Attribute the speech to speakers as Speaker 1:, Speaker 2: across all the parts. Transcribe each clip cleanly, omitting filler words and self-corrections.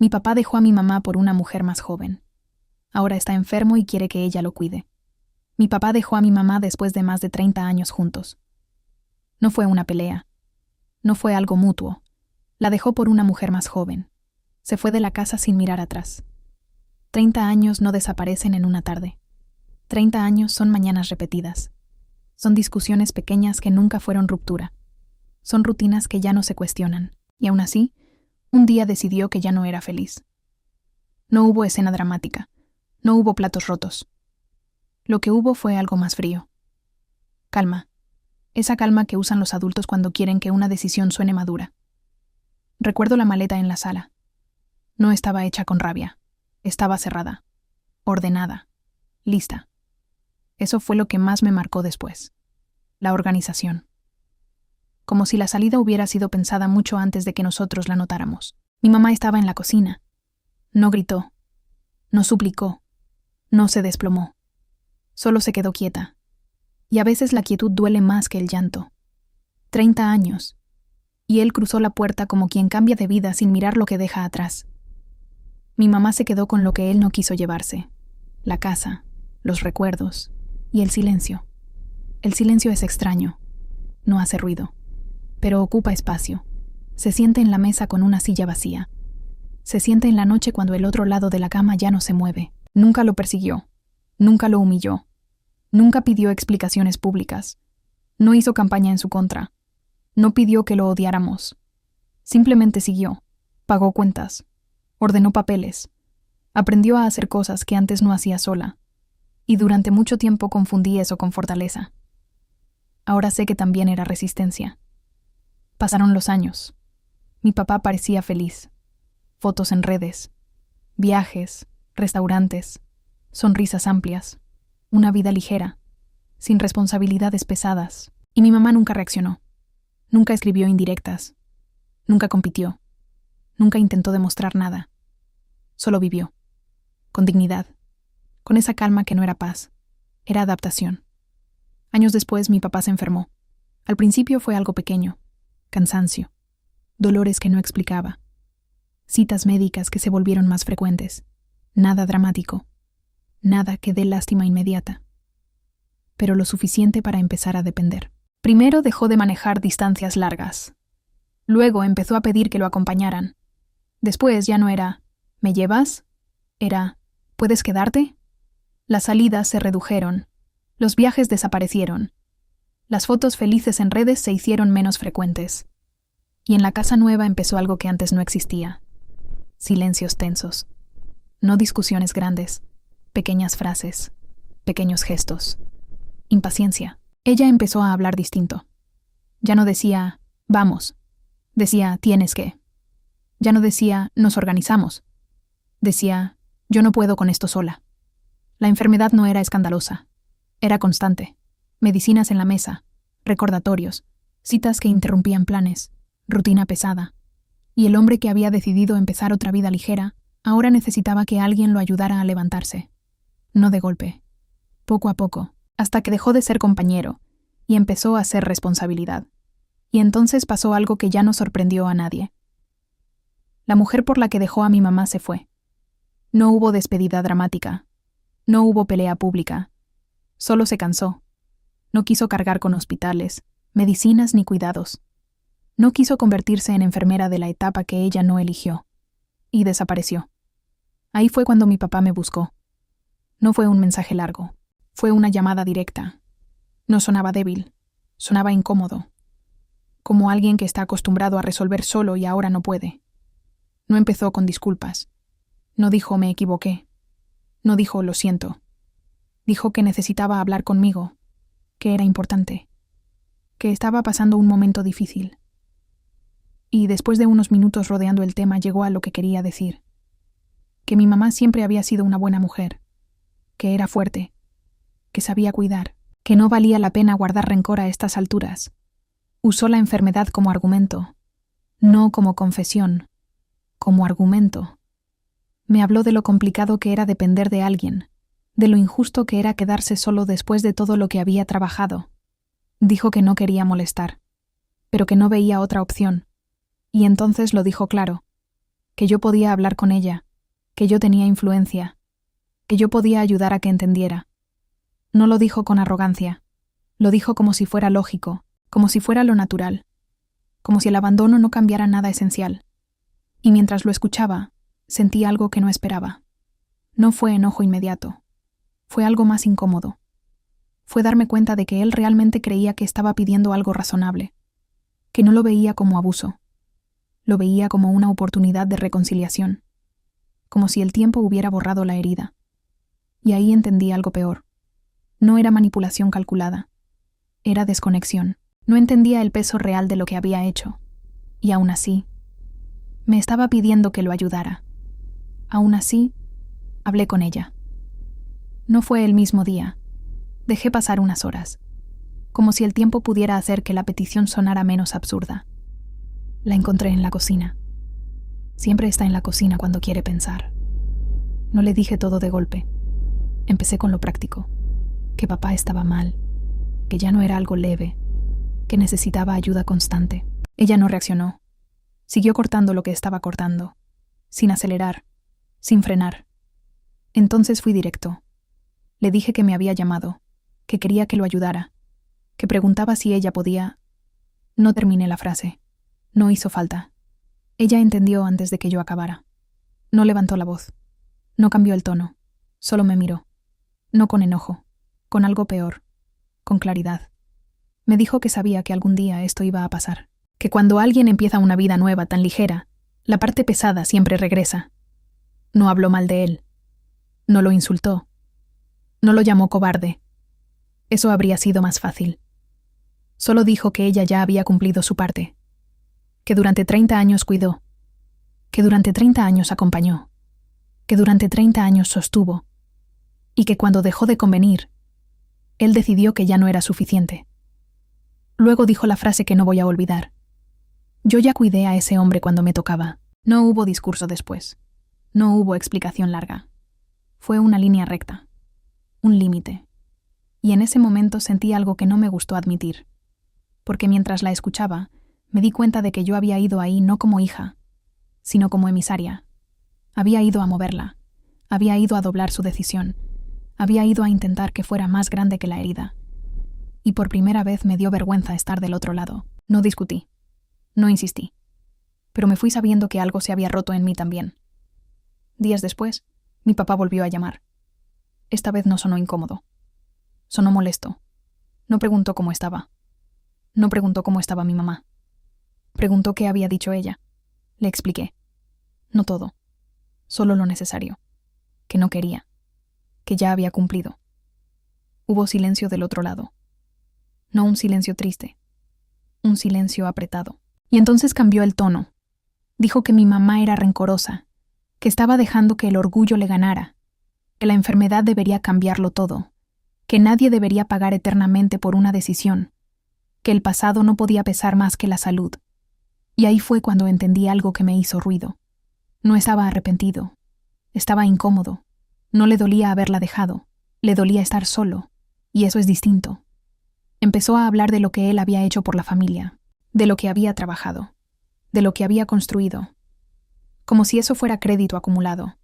Speaker 1: Mi papá dejó a mi mamá por una mujer más joven. Ahora está enfermo y quiere que ella lo cuide. Mi papá dejó a mi mamá después de más de 30 años juntos. No fue una pelea. No fue algo mutuo. La dejó por una mujer más joven. Se fue de la casa sin mirar atrás. 30 años no desaparecen en una tarde. 30 años son mañanas repetidas. Son discusiones pequeñas que nunca fueron ruptura. Son rutinas que ya no se cuestionan. Y aún así, un día decidió que ya no era feliz. No hubo escena dramática. No hubo platos rotos. Lo que hubo fue algo más frío. Calma. Esa calma que usan los adultos cuando quieren que una decisión suene madura. Recuerdo la maleta en la sala. No estaba hecha con rabia. Estaba cerrada, ordenada, lista. Eso fue lo que más me marcó después. La organización. Como si la salida hubiera sido pensada mucho antes de que nosotros la notáramos. Mi mamá estaba en la cocina. No gritó. No suplicó. No se desplomó. Solo se quedó quieta. Y a veces la quietud duele más que el llanto. 30 años. Y él cruzó la puerta como quien cambia de vida sin mirar lo que deja atrás. Mi mamá se quedó con lo que él no quiso llevarse. La casa, los recuerdos y el silencio. El silencio es extraño. No hace ruido. Pero ocupa espacio. Se siente en la mesa con una silla vacía. Se siente en la noche cuando el otro lado de la cama ya no se mueve. Nunca lo persiguió. Nunca lo humilló. Nunca pidió explicaciones públicas. No hizo campaña en su contra. No pidió que lo odiáramos. Simplemente siguió. Pagó cuentas. Ordenó papeles. Aprendió a hacer cosas que antes no hacía sola. Y durante mucho tiempo confundí eso con fortaleza. Ahora sé que también era resistencia. Pasaron los años. Mi papá parecía feliz. Fotos en redes. Viajes, restaurantes, sonrisas amplias. Una vida ligera, sin responsabilidades pesadas. Y mi mamá nunca reaccionó. Nunca escribió indirectas. Nunca compitió. Nunca intentó demostrar nada. Solo vivió. Con dignidad. Con esa calma que no era paz. Era adaptación. Años después mi papá se enfermó. Al principio fue algo pequeño. Cansancio. Dolores que no explicaba. Citas médicas que se volvieron más frecuentes. Nada dramático. Nada que dé lástima inmediata. Pero lo suficiente para empezar a depender. Primero dejó de manejar distancias largas. Luego empezó a pedir que lo acompañaran. Después ya no era ¿me llevas? Era ¿puedes quedarte? Las salidas se redujeron. Los viajes desaparecieron. Las fotos felices en redes se hicieron menos frecuentes. Y en la casa nueva empezó algo que antes no existía. Silencios tensos. No discusiones grandes. Pequeñas frases. Pequeños gestos. Impaciencia. Ella empezó a hablar distinto. Ya no decía vamos. Decía tienes que. Ya no decía nos organizamos. Decía yo no puedo con esto sola. La enfermedad no era escandalosa. Era constante. Medicinas en la mesa. Recordatorios. Citas que interrumpían planes. Rutina pesada. Y el hombre que había decidido empezar otra vida ligera, ahora necesitaba que alguien lo ayudara a levantarse. No de golpe. Poco a poco. Hasta que dejó de ser compañero y empezó a ser responsabilidad. Y entonces pasó algo que ya no sorprendió a nadie. La mujer por la que dejó a mi mamá se fue. No hubo despedida dramática. No hubo pelea pública. Solo se cansó. No quiso cargar con hospitales, medicinas ni cuidados. No quiso convertirse en enfermera de la etapa que ella no eligió. Y desapareció. Ahí fue cuando mi papá me buscó. No fue un mensaje largo. Fue una llamada directa. No sonaba débil. Sonaba incómodo. Como alguien que está acostumbrado a resolver solo y ahora no puede. No empezó con disculpas. No dijo me equivoqué. No dijo lo siento. Dijo que necesitaba hablar conmigo, que era importante, que estaba pasando un momento difícil. Y después de unos minutos rodeando el tema llegó a lo que quería decir. Que mi mamá siempre había sido una buena mujer, que era fuerte, que sabía cuidar, que no valía la pena guardar rencor a estas alturas. Usó la enfermedad como argumento, no como confesión, como argumento. Me habló de lo complicado que era depender de alguien, de lo injusto que era quedarse solo después de todo lo que había trabajado. Dijo que no quería molestar, pero que no veía otra opción. Y entonces lo dijo claro. que yo podía hablar con ella, que yo tenía influencia, que yo podía ayudar a que entendiera. No lo dijo con arrogancia, lo dijo como si fuera lógico, como si fuera lo natural, como si el abandono no cambiara nada esencial. Y mientras lo escuchaba, sentí algo que no esperaba. No fue enojo inmediato, fue algo más incómodo. Fue darme cuenta de que él realmente creía que estaba pidiendo algo razonable, que no lo veía como abuso, lo veía como una oportunidad de reconciliación, como si el tiempo hubiera borrado la herida. Y ahí entendí algo peor. No era manipulación calculada, era desconexión. No entendía el peso real de lo que había hecho, y aún así, me estaba pidiendo que lo ayudara. Aún así, hablé con ella. No fue el mismo día. Dejé pasar unas horas, como si el tiempo pudiera hacer que la petición sonara menos absurda. La encontré en la cocina. Siempre está en la cocina cuando quiere pensar. No le dije todo de golpe. Empecé con lo práctico, que papá estaba mal, que ya no era algo leve, que necesitaba ayuda constante. Ella no reaccionó. Siguió cortando lo que estaba cortando, sin acelerar, sin frenar. Entonces fui directo. Le dije que me había llamado, que quería que lo ayudara, que preguntaba si ella podía. No terminé la frase. No hizo falta. Ella entendió antes de que yo acabara. No levantó la voz. No cambió el tono. Solo me miró. No con enojo, con algo peor, con claridad. Me dijo que sabía que algún día esto iba a pasar, que cuando alguien empieza una vida nueva tan ligera, la parte pesada siempre regresa. No habló mal de él. No lo insultó. No lo llamó cobarde. Eso habría sido más fácil. Solo dijo que ella ya había cumplido su parte, que durante 30 años cuidó, que durante 30 años acompañó, que durante 30 años sostuvo, y que cuando dejó de convenir, él decidió que ya no era suficiente. Luego dijo la frase que no voy a olvidar. Yo ya cuidé a ese hombre cuando me tocaba. No hubo discurso después. No hubo explicación larga. Fue una línea recta. Un límite. Y en ese momento sentí algo que no me gustó admitir. Porque mientras la escuchaba, me di cuenta de que yo había ido ahí no como hija, sino como emisaria. Había ido a moverla. Había ido a doblar su decisión. Había ido a intentar que fuera más grande que la herida. Y por primera vez me dio vergüenza estar del otro lado. No discutí. No insistí. Pero me fui sabiendo que algo se había roto en mí también. Días después, mi papá volvió a llamar. Esta vez no sonó incómodo. Sonó molesto. No preguntó cómo estaba. No preguntó cómo estaba mi mamá. Preguntó qué había dicho ella. Le expliqué. No todo. Solo lo necesario. Que no quería. Que ya había cumplido. Hubo silencio del otro lado. No un silencio triste. Un silencio apretado. Y entonces cambió el tono. Dijo que mi mamá era rencorosa, que estaba dejando que el orgullo le ganara, que la enfermedad debería cambiarlo todo, que nadie debería pagar eternamente por una decisión, que el pasado no podía pesar más que la salud. Y ahí fue cuando entendí algo que me hizo ruido. No estaba arrepentido. Estaba incómodo. No le dolía haberla dejado. Le dolía estar solo. Y eso es distinto. Empezó a hablar de lo que él había hecho por la familia, de lo que había trabajado, de lo que había construido, como si eso fuera crédito acumulado,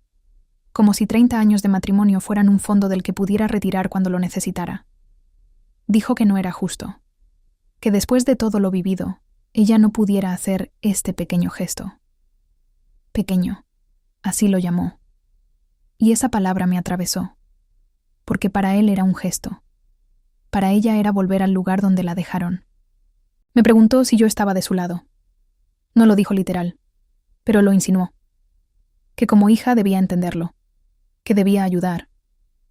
Speaker 1: como si 30 años de matrimonio fueran un fondo del que pudiera retirar cuando lo necesitara. Dijo que no era justo, que después de todo lo vivido, ella no pudiera hacer este pequeño gesto. Pequeño, así lo llamó. Y esa palabra me atravesó, porque para él era un gesto. Para ella era volver al lugar donde la dejaron. Me preguntó si yo estaba de su lado. No lo dijo literal, pero lo insinuó. Que como hija debía entenderlo, que debía ayudar,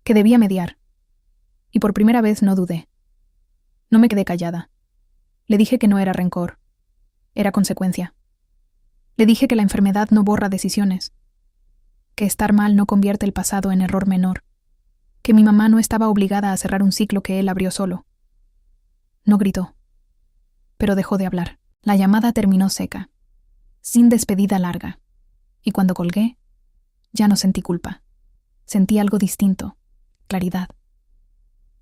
Speaker 1: que debía mediar. Y por primera vez no dudé. No me quedé callada. Le dije que no era rencor, era consecuencia. Le dije que la enfermedad no borra decisiones, que estar mal no convierte el pasado en error menor, que mi mamá no estaba obligada a cerrar un ciclo que él abrió solo. No gritó, pero dejó de hablar. La llamada terminó seca, sin despedida larga, y cuando colgué, ya no sentí culpa. Sentí algo distinto, claridad.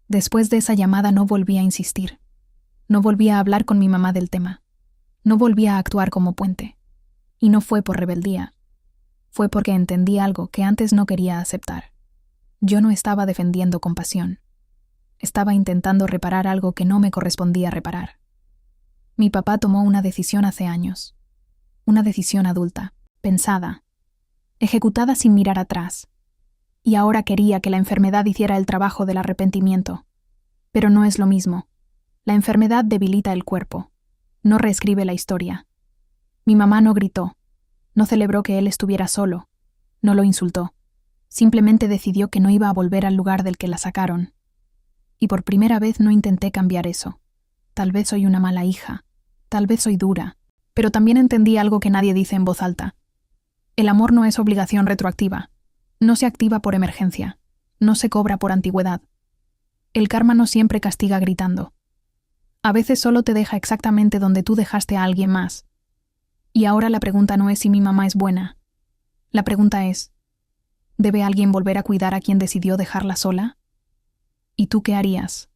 Speaker 1: Después de esa llamada no volví a insistir. No volví a hablar con mi mamá del tema. No volví a actuar como puente. Y no fue por rebeldía. fue porque entendí algo que antes no quería aceptar. Yo no estaba defendiendo compasión. Estaba intentando reparar algo que no me correspondía reparar. Mi papá tomó una decisión hace años. Una decisión adulta, pensada, ejecutada sin mirar atrás. Y ahora quería que la enfermedad hiciera el trabajo del arrepentimiento. Pero no es lo mismo. La enfermedad debilita el cuerpo. No reescribe la historia. Mi mamá no gritó. No celebró que él estuviera solo. No lo insultó. Simplemente decidió que no iba a volver al lugar del que la sacaron. Y por primera vez no intenté cambiar eso. Tal vez soy una mala hija. Tal vez soy dura. Pero también entendí algo que nadie dice en voz alta. El amor no es obligación retroactiva. No se activa por emergencia. No se cobra por antigüedad. El karma no siempre castiga gritando. A veces solo te deja exactamente donde tú dejaste a alguien más. Y ahora la pregunta no es si mi mamá es buena. La pregunta es, ¿debe alguien volver a cuidar a quien decidió dejarla sola? ¿Y tú qué harías?